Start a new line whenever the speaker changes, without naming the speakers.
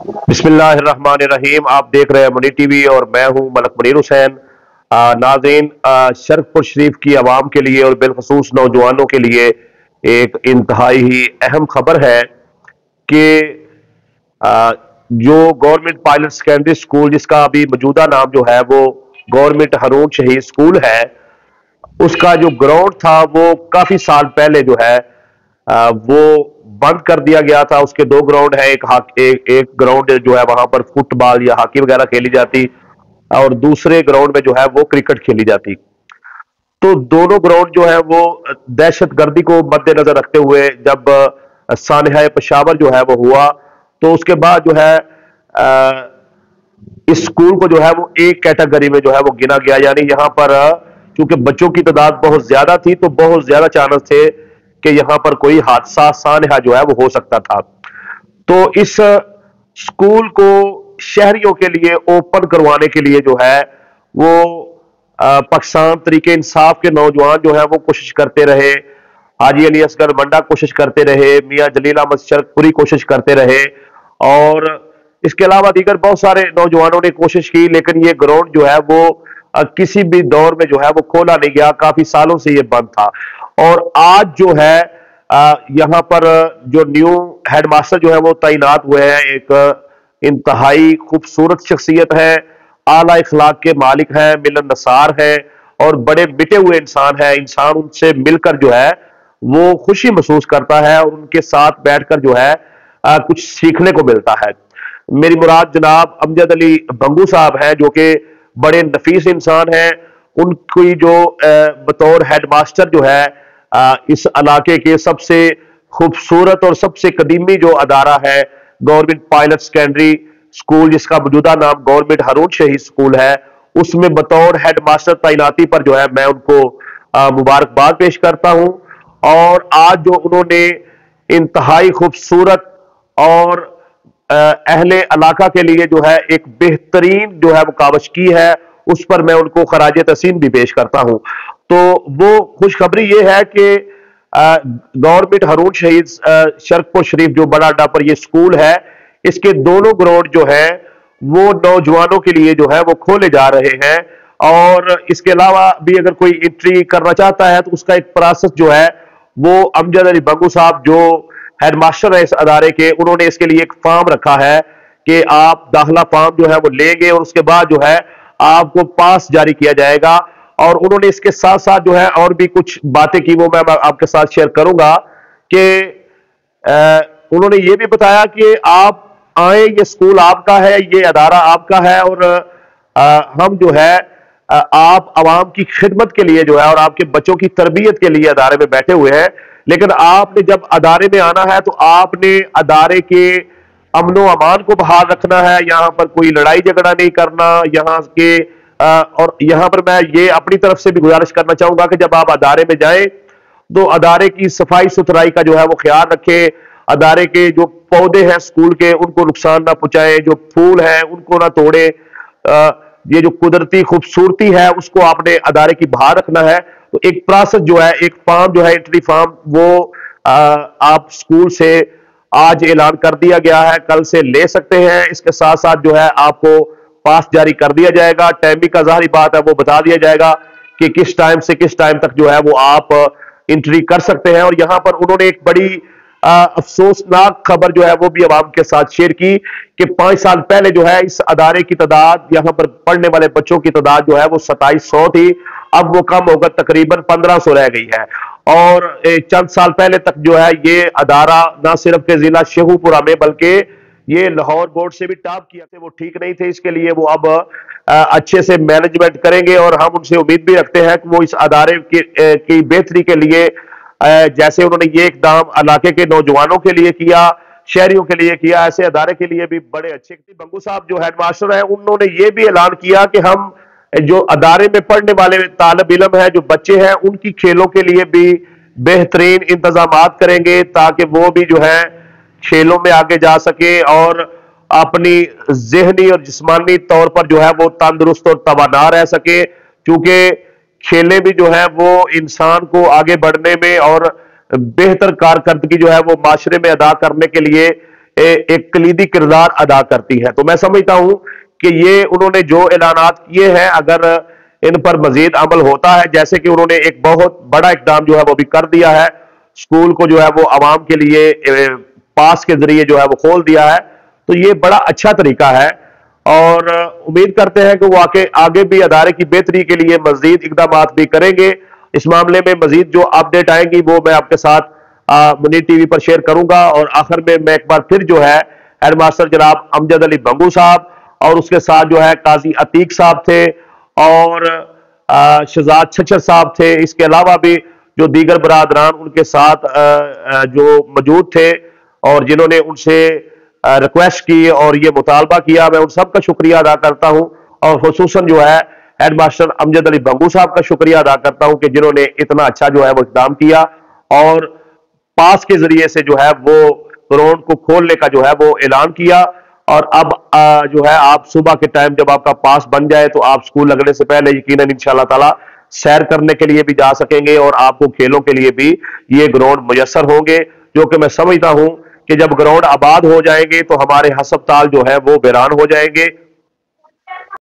बिस्मिल्लाहिर्रहमानिर्रहीम। आप देख रहे हैं मुनीर टीवी और मैं हूं मलक मुनीर हुसैन। नाज़रीन, शरफपुर शरीफ की आवाम के लिए और बिलखसूस नौजवानों के लिए एक इंतहाई ही अहम खबर है कि आ, जो गवर्नमेंट पायलट सेकेंडरी स्कूल, जिसका अभी मौजूदा नाम जो है वो गवर्नमेंट हारून शहीद स्कूल है, उसका जो ग्राउंड था वो काफी साल पहले जो है वो बंद कर दिया गया था। उसके दो ग्राउंड है, एक ग्राउंड जो है वहां पर फुटबॉल या हॉकी वगैरह खेली जाती, और दूसरे ग्राउंड में जो है वो क्रिकेट खेली जाती। तो दोनों ग्राउंड जो है वो दहशत गर्दी को मद्देनजर रखते हुए जब सानहा पेशावर जो है वो हुआ, तो उसके बाद जो है अ, इस स्कूल को जो है वो एक कैटेगरी में जो है वो गिना गया। यानी यहां पर चूंकि बच्चों की तादाद बहुत ज्यादा थी, तो बहुत ज्यादा चांस थे कि यहां पर कोई हादसा सानहा जो है वो हो सकता था। तो इस स्कूल को शहरियों के लिए ओपन करवाने के लिए जो है वो पाकिस्तान तरीके इंसाफ के नौजवान जो है वो कोशिश करते रहे, हाजी अली असगर मंडा कोशिश करते रहे, मियां जलील अहमद शरकपुरी कोशिश करते रहे, और इसके अलावा दीगर बहुत सारे नौजवानों ने कोशिश की, लेकिन ये ग्राउंड जो है वो किसी भी दौर में जो है वो खोला नहीं गया। काफी सालों से ये बंद था। और आज जो है यहाँ पर जो न्यू हेडमास्टर जो है वो तैनात हुए हैं, एक इंतहाई खूबसूरत शख्सियत है, आला इखलाक के मालिक हैं, मिलन नसार है, और बड़े मिटे हुए इंसान है। इंसान उनसे मिलकर जो है वो खुशी महसूस करता है और उनके साथ बैठकर जो है कुछ सीखने को मिलता है। मेरी मुराद जनाब अमजद अली बंगू साहब हैं, जो कि बड़े नफीस इंसान हैं। उनकी जो बतौर हेडमास्टर जो है इस इलाके के सबसे खूबसूरत और सबसे कदीमी जो अदारा है गवर्नमेंट पायलट सेकेंडरी स्कूल, जिसका मौजूदा नाम गवर्नमेंट हारून शहीद स्कूल है, उसमें बतौर हेडमास्टर तैनाती पर जो है मैं उनको मुबारकबाद पेश करता हूं। और आज जो उन्होंने इंतहाई खूबसूरत और अहले इलाका के लिए जो है एक बेहतरीन जो है वो कावश की है, उस पर मैं उनको खराज तहसीन भी पेश करता हूं। तो वो खुशखबरी ये है कि गवर्नमेंट हारून शहीद शरकपुर शरीफ जो बड़ा अड्डा पर ये स्कूल है, इसके दोनों ग्राउंड जो है वो नौजवानों के लिए जो है वो खोले जा रहे हैं। और इसके अलावा भी अगर कोई एंट्री करना चाहता है तो उसका एक प्रोसेस जो है वो अमजद अली बंगू साहब जो हेडमास्टर है इस अदारे के, उन्होंने इसके लिए एक फॉर्म रखा है कि आप दाखिला फॉर्म जो है वो लेंगे और उसके बाद जो है आपको पास जारी किया जाएगा। और उन्होंने इसके साथ साथ जो है और भी कुछ बातें की, वो मैं आपके साथ शेयर करूंगा कि उन्होंने ये भी बताया कि आप आए, ये स्कूल आपका है, ये अदारा आपका है, और हम जो है आप आवाम की खिदमत के लिए जो है और आपके बच्चों की तरबियत के लिए अदारे में बैठे हुए हैं। लेकिन आपने जब अदारे में आना है तो आपने अदारे के अमनो अमान को बहाल रखना है। यहां पर कोई लड़ाई झगड़ा नहीं करना यहाँ के। और यहां पर मैं ये अपनी तरफ से भी गुजारिश करना चाहूंगा कि जब आप अदारे में जाएं तो अदारे की सफाई सुथराई का जो है वो ख्याल रखें। अदारे के जो पौधे हैं स्कूल के, उनको नुकसान ना पहुंचाएं, जो फूल हैं उनको ना तोड़े। ये जो कुदरती खूबसूरती है उसको आपने अदारे की बाहर रखना है। तो एक प्रोसेस जो है, एक फॉर्म जो है, एंट्री फॉर्म, वो आप स्कूल से आज ऐलान कर दिया गया है, कल से ले सकते हैं। इसके साथ साथ जो है आपको पास जारी कर दिया जाएगा। टाइमिंग का जाहिर बात है वो बता दिया जाएगा कि किस टाइम से किस टाइम तक जो है वो आप एंट्री कर सकते हैं। और यहां पर उन्होंने एक बड़ी अफसोसनाक खबर जो है वो भी आवाम के साथ शेयर की कि 5 साल पहले जो है इस अदारे की तादाद, यहां पर पढ़ने वाले बच्चों की तादाद जो है वो 2700 थी। अब वो कम होकर तकरीबन 1500 रह गई है। और चंद साल पहले तक जो है ये अदारा ना सिर्फ के जिला शेखुपुरा में बल्कि ये लाहौर बोर्ड से भी टॉप किया थे, वो ठीक नहीं थे। इसके लिए वो अब अच्छे से मैनेजमेंट करेंगे और हम उनसे उम्मीद भी रखते हैं कि वो इस अदारे की बेहतरी के लिए जैसे उन्होंने ये इकदाम इलाके के नौजवानों के लिए किया, शहरियों के लिए किया, ऐसे अदारे के लिए भी बड़े अच्छे। बंगू साहब जो हेडमास्टर है उन्होंने ये भी ऐलान किया कि हम जो अदारे में पढ़ने वाले तालिब इल्म है, जो बच्चे हैं, उनकी खेलों के लिए भी बेहतरीन इंतजाम करेंगे ताकि वो भी जो है खेलों में आगे जा सके और अपनी जहनी और जिस्मानी तौर पर जो है वो तंदुरुस्त और तवाना रह सके। क्योंकि खेलें भी जो है वो इंसान को आगे बढ़ने में और बेहतर कारकर्दगी जो है वो माशरे में अदा करने के लिए ایک کلیدی کردار ادا کرتی ہے۔ تو میں سمجھتا ہوں کہ یہ انہوں نے جو اعلانات کیے ہیں، اگر ان پر مزید عمل ہوتا ہے، جیسے کہ انہوں نے ایک بہت بڑا اقدام جو ہے وہ بھی کر دیا ہے، اسکول کو جو ہے وہ عوام کے لیے پاس کے ذریعے جو ہے وہ کھول دیا ہے، تو یہ بڑا اچھا طریقہ ہے، اور امید کرتے ہیں کہ وہ آگے بھی ادارے کی بہتری کے لیے مزید اقدامات بھی کریں گے۔ اس معاملے میں مزید جو اپڈیٹ آئیں گی وہ میں آپ کے ساتھ منیر ٹی وی پر شیئر کروں گا۔ اور آخر میں ایک بار پھر جو ہے ہیڈ ماسٹر جناب امجد علی بنگو صاحب اور اس کے ساتھ جو ہے قاضی عتیق صاحب تھے اور شہزاد چھچر صاحب تھے، اس کے علاوہ بھی جو دیگر برادران ان کے ساتھ جو موجود تھے اور جنہوں نے ان سے ریکویسٹ کی اور یہ مطالبہ کیا، میں ان سب کا شکریہ ادا کرتا ہوں، اور خصوصاً جو ہے ہیڈ ماسٹر امجد علی بنگو صاحب کا شکریہ ادا کرتا ہوں کہ جنہوں نے اتنا اچھا جو ہے وہ اقدام کیا اور پاس کے ذریعے سے جو ہے وہ گراؤنڈ کو کھولنے کا جو ہے وہ اعلان کیا۔ اور اب جو ہے آپ صبح کے ٹائم جب آپ کا پاس بن جائے تو آپ سکول لگنے سے پہلے یقیناً انشاءاللہ تعالی سیر کرنے کے لیے بھی جا سکیں گے، اور آپ کو کھیلوں کے لیے بھی یہ گراؤنڈ میسر ہوں گے، جو کہ میں سمجھتا ہوں کہ جب گراؤنڈ آباد ہو جائیں گے تو ہمارے ہسپتال جو ہے وہ ویران ہو جائیں گے،